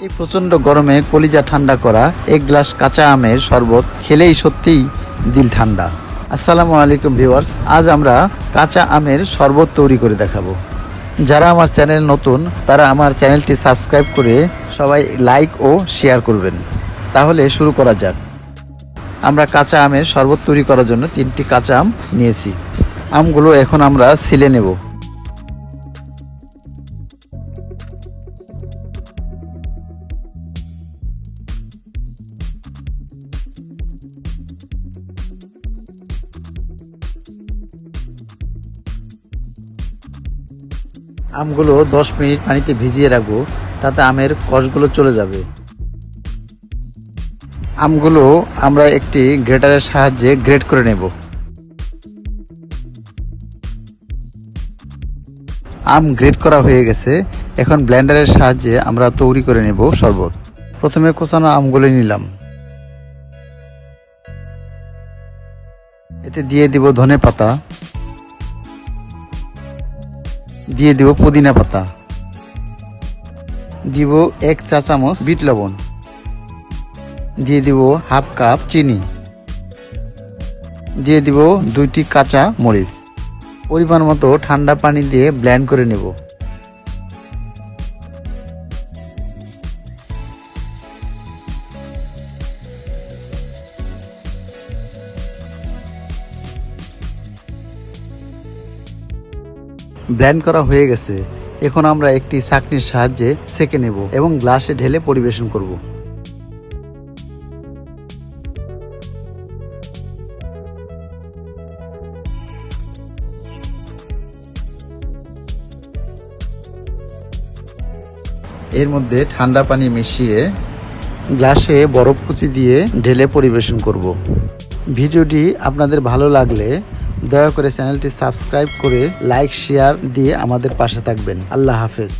এই প্রচন্ড গরমে কলিজা ঠান্ডা করা এক গ্লাস কাঁচা আমের শরবত খেলেই সত্যিই দিল ঠান্ডা। আসসালামু আলাইকুম ভিউয়ার্স, আজ আমরা কাঁচা আমের শরবত তৈরি করে দেখাবো। যারা আমার চ্যানেল নতুন তারা আমার চ্যানেলটি সাবস্ক্রাইব করে সবাই লাইক ও শেয়ার করবেন। তাহলে শুরু করা যাক। আমরা কাঁচা আমের শরবত তৈরি করার জন্য 3টি কাঁচা আম নিয়েছি। আমগুলো এখন আমরা ছিলে নেব। আমগুলো 10 মিনিট পানিতে ভিজিয়ে রাখবো, তাতে আমের কষগুলো চলে যাবে। আমগুলো আমরা একটি গ্রেটারের সাহায্যে গ্রেট করে নেব। আম গ্রেট করা হয়ে গেছে, এখন ব্লেন্ডারের সাহায্যে আমরা তৈরি করে নেব শরবত। প্রথমে কোচানো আমগুলো নিলাম, এতে দিয়ে দিব ধনে পাতা, দিয়ে দিব পুদিনা পাতা, দিব 1 চা চামচ বিট লবণ, দিয়ে দিব হাফ কাপ চিনি, দিয়ে দিব 2টি কাঁচা মরিচ। পরিমাণ মতো ঠান্ডা পানি দিয়ে ব্লেন্ড করে নেব। ব্লেন্ড করা হয়ে গেছে, এখন আমরা একটি ছাঁকনির সাহায্যে ছেঁকে নেব এবং গ্লাসে ঢেলে পরিবেশন করব। এর মধ্যে ঠান্ডা পানি মিশিয়ে গ্লাসে বরফ কুচি দিয়ে ঢেলে পরিবেশন করব। ভিডিওটি আপনাদের ভালো লাগলে দয়া করে চ্যানেলটি সাবস্ক্রাইব করে লাইক শেয়ার দিয়ে আমাদের পাশে থাকবেন। আল্লাহ হাফেজ।